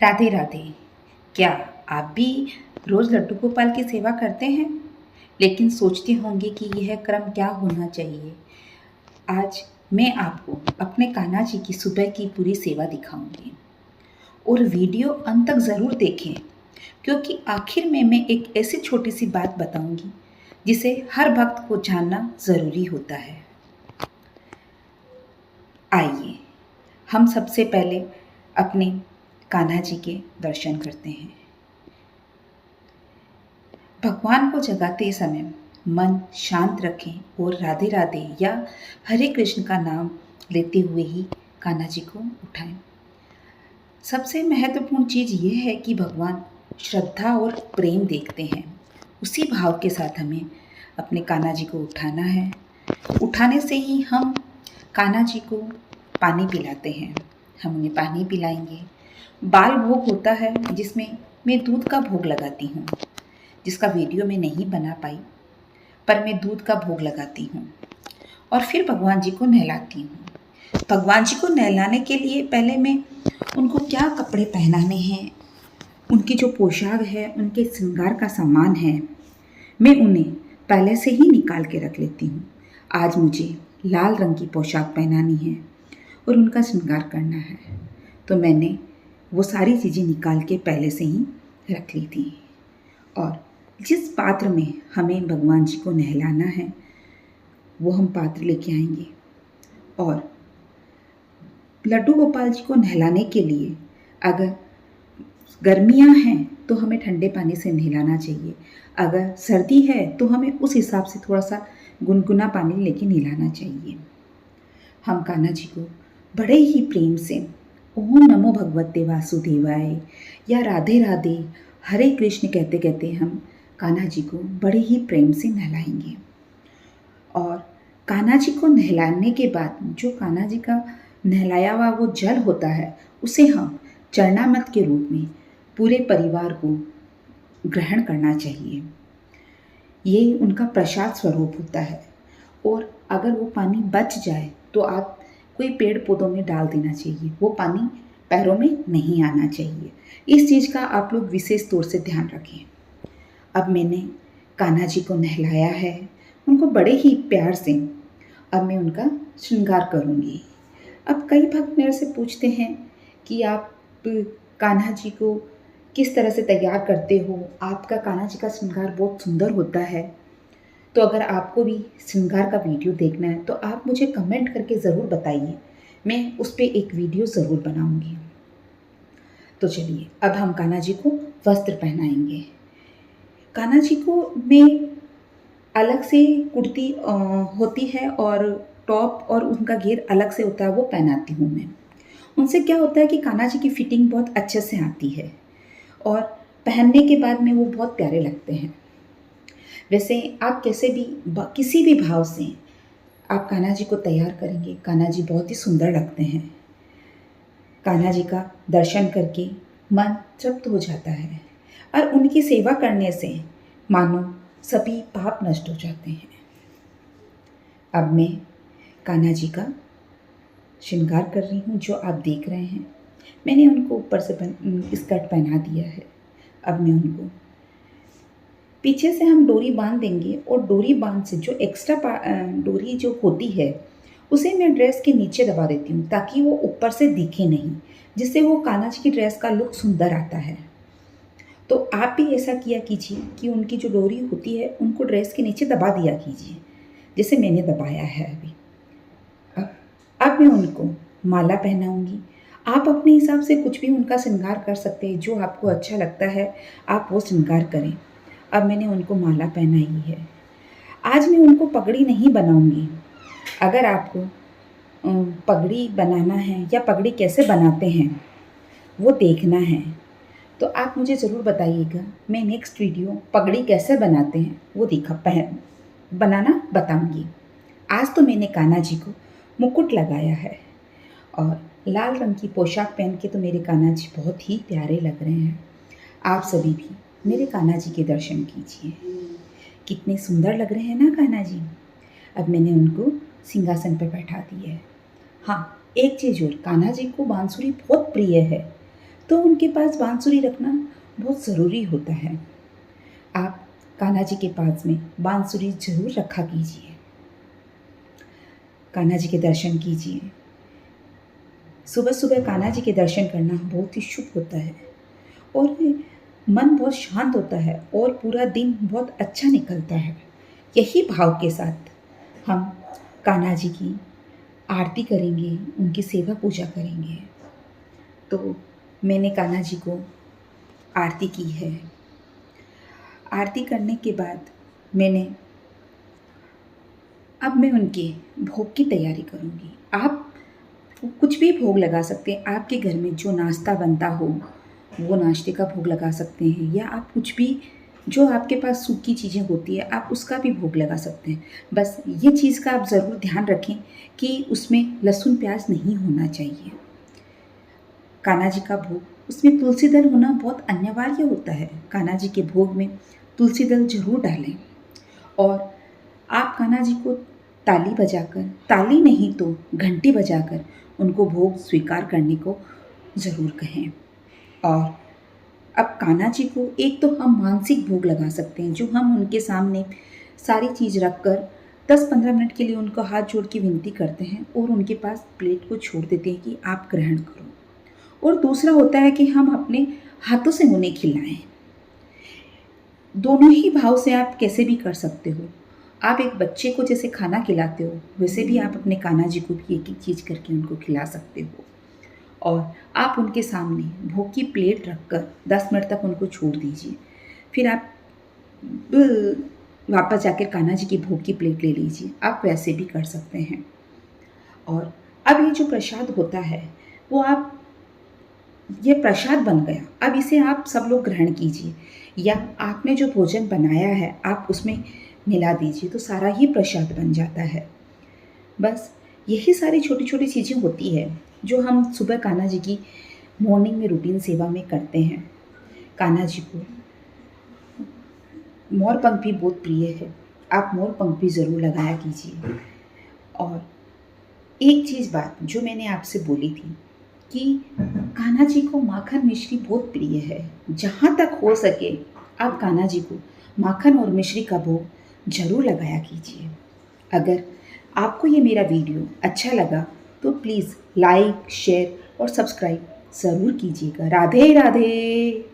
राधे राधे। क्या आप भी रोज लड्डू गोपाल की सेवा करते हैं, लेकिन सोचते होंगे कि यह क्रम क्या होना चाहिए। आज मैं आपको अपने कान्हा जी की सुबह की पूरी सेवा दिखाऊंगी और वीडियो अंत तक ज़रूर देखें, क्योंकि आखिर में मैं एक ऐसी छोटी सी बात बताऊंगी जिसे हर भक्त को जानना ज़रूरी होता है। आइए हम सबसे पहले अपने कान्हा जी के दर्शन करते हैं। भगवान को जगाते समय मन शांत रखें और राधे राधे या हरे कृष्ण का नाम लेते हुए ही कान्हा जी को उठाएं। सबसे महत्वपूर्ण चीज़ ये है कि भगवान श्रद्धा और प्रेम देखते हैं। उसी भाव के साथ हमें अपने कान्हा जी को उठाना है। उठाने से ही हम कान्हा जी को पानी पिलाते हैं। हम उन्हें पानी पिलाएंगे। बाल भोग होता है जिसमें मैं दूध का भोग लगाती हूँ, जिसका वीडियो मैं नहीं बना पाई, पर मैं दूध का भोग लगाती हूँ और फिर भगवान जी को नहलाती हूँ। भगवान जी को नहलाने के लिए पहले मैं उनको क्या कपड़े पहनाने हैं, उनकी जो पोशाक है, उनके श्रृंगार का सामान है, मैं उन्हें पहले से ही निकाल के रख लेती हूँ। आज मुझे लाल रंग की पोशाक पहनानी है और उनका श्रृंगार करना है, तो मैंने वो सारी चीज़ें निकाल के पहले से ही रख ली थी। और जिस पात्र में हमें भगवान जी को नहलाना है वो हम पात्र लेके आएंगे। और लड्डू गोपाल जी को नहलाने के लिए अगर गर्मियां हैं तो हमें ठंडे पानी से नहलाना चाहिए, अगर सर्दी है तो हमें उस हिसाब से थोड़ा सा गुनगुना पानी लेके नहलाना चाहिए। हम कान्हा जी को बड़े ही प्रेम से ओम नमो भगवते वासुदेवाय या राधे राधे हरे कृष्ण कहते कहते हम कान्हा जी को बड़े ही प्रेम से नहलाएंगे। और कान्हा जी को नहलाने के बाद जो कान्हा जी का नहलाया हुआ वो जल होता है, उसे हम चरणामृत के रूप में पूरे परिवार को ग्रहण करना चाहिए। ये उनका प्रसाद स्वरूप होता है। और अगर वो पानी बच जाए तो आप कोई पेड़ पौधों में डाल देना चाहिए, वो पानी पैरों में नहीं आना चाहिए। इस चीज़ का आप लोग विशेष तौर से ध्यान रखें। अब मैंने कान्हा जी को नहलाया है, उनको बड़े ही प्यार से अब मैं उनका श्रृंगार करूँगी। अब कई भक्त मेरे से पूछते हैं कि आप कान्हा जी को किस तरह से तैयार करते हो, आपका कान्हा जी का श्रृंगार बहुत सुंदर होता है। तो अगर आपको भी श्रृंगार का वीडियो देखना है तो आप मुझे कमेंट करके ज़रूर बताइए, मैं उस पर एक वीडियो ज़रूर बनाऊंगी। तो चलिए अब हम कान्हा जी को वस्त्र पहनाएंगे। कान्हा जी को मैं अलग से कुर्ती होती है और टॉप और उनका घेर अलग से होता है, वो पहनाती हूँ मैं। उनसे क्या होता है कि कान्हा जी की फिटिंग बहुत अच्छे से आती है और पहनने के बाद में वो बहुत प्यारे लगते हैं। वैसे आप कैसे भी किसी भी भाव से आप कान्हा जी को तैयार करेंगे, कान्हा जी बहुत ही सुंदर लगते हैं। कान्हा जी का दर्शन करके मन तृप्त हो जाता है और उनकी सेवा करने से मानो सभी पाप नष्ट हो जाते हैं। अब मैं कान्हा जी का श्रृंगार कर रही हूँ, जो आप देख रहे हैं। मैंने उनको ऊपर से स्कर्ट पहना दिया है। अब मैं उनको पीछे से हम डोरी बांध देंगे और डोरी बांध से जो एक्स्ट्रा डोरी जो होती है उसे मैं ड्रेस के नीचे दबा देती हूँ, ताकि वो ऊपर से दिखे नहीं, जिससे वो कान्हा जी की ड्रेस का लुक सुंदर आता है। तो आप भी ऐसा किया कीजिए कि उनकी जो डोरी होती है उनको ड्रेस के नीचे दबा दिया कीजिए, जैसे मैंने दबाया है अभी। अब मैं उनको माला पहनाऊंगी। आप अपने हिसाब से कुछ भी उनका श्रृंगार कर सकते हैं, जो आपको अच्छा लगता है आप वो श्रृंगार करें। अब मैंने उनको माला पहनाई है। आज मैं उनको पगड़ी नहीं बनाऊंगी। अगर आपको पगड़ी बनाना है या पगड़ी कैसे बनाते हैं वो देखना है तो आप मुझे ज़रूर बताइएगा। मैं नेक्स्ट वीडियो पगड़ी कैसे बनाते हैं वो बनाना बताऊंगी। आज तो मैंने कान्हा जी को मुकुट लगाया है और लाल रंग की पोशाक पहन के तो मेरे कान्हा जी बहुत ही प्यारे लग रहे हैं। आप सभी भी मेरे कान्हा जी के दर्शन कीजिए, कितने सुंदर लग रहे हैं ना कान्हा जी। अब मैंने उनको सिंहासन पर बैठा दिया है। हाँ, एक चीज़ और, कान्हा जी को बांसुरी बहुत प्रिय है, तो उनके पास बांसुरी रखना बहुत ज़रूरी होता है। आप कान्हा जी के पास में बांसुरी ज़रूर रखा कीजिए। कान्हा जी के दर्शन कीजिए। सुबह सुबह कान्हा जी के दर्शन करना बहुत ही शुभ होता है और मन बहुत शांत होता है और पूरा दिन बहुत अच्छा निकलता है। यही भाव के साथ हम कान्हा जी की आरती करेंगे, उनकी सेवा पूजा करेंगे। तो मैंने कान्हा जी को आरती की है। आरती करने के बाद अब मैं उनके भोग की तैयारी करूँगी। आप कुछ भी भोग लगा सकते हैं। आपके घर में जो नाश्ता बनता हो वो नाश्ते का भोग लगा सकते हैं, या आप कुछ भी जो आपके पास सूखी चीज़ें होती है आप उसका भी भोग लगा सकते हैं। बस ये चीज़ का आप ज़रूर ध्यान रखें कि उसमें लहसुन प्याज नहीं होना चाहिए। कान्हा जी का भोग, उसमें तुलसी दल होना बहुत अनिवार्य होता है। कान्हा जी के भोग में तुलसी दल जरूर डालें और आप कान्हा जी को ताली बजाकर, ताली नहीं तो घंटी बजाकर उनको भोग स्वीकार करने को ज़रूर कहें। और अब कान्हा जी को एक तो हम मानसिक भोग लगा सकते हैं, जो हम उनके सामने सारी चीज़ रखकर 10-15 मिनट के लिए उनको हाथ जोड़ के विनती करते हैं और उनके पास प्लेट को छोड़ देते हैं कि आप ग्रहण करो। और दूसरा होता है कि हम अपने हाथों से उन्हें खिलाएं। दोनों ही भाव से आप कैसे भी कर सकते हो। आप एक बच्चे को जैसे खाना खिलाते हो वैसे भी आप अपने कान्हा जी को भी एक एक चीज़ करके उनको खिला सकते हो। और आप उनके सामने भोग की प्लेट रखकर 10 मिनट तक उनको छोड़ दीजिए। फिर आप वापस जाकर कान्हा जी की भोग की प्लेट ले लीजिए। आप वैसे भी कर सकते हैं। और अब ये जो प्रसाद होता है वो ये प्रसाद बन गया। अब इसे आप सब लोग ग्रहण कीजिए, या आपने जो भोजन बनाया है आप उसमें मिला दीजिए, तो सारा ही प्रसाद बन जाता है। बस यही सारी छोटी छोटी चीज़ें होती है जो हम सुबह कान्हा जी की मॉर्निंग में रूटीन सेवा में करते हैं। कान्हा जी को मोर पंख भी बहुत प्रिय है। आप मोर पंख भी ज़रूर लगाया कीजिए। और एक चीज़ बात जो मैंने आपसे बोली थी कि कान्हा जी को माखन मिश्री बहुत प्रिय है। जहाँ तक हो सके आप कान्हा जी को माखन और मिश्री का भोग जरूर लगाया कीजिए। अगर आपको ये मेरा वीडियो अच्छा लगा तो प्लीज़ लाइक, शेयर और सब्सक्राइब ज़रूर कीजिएगा। राधे राधे।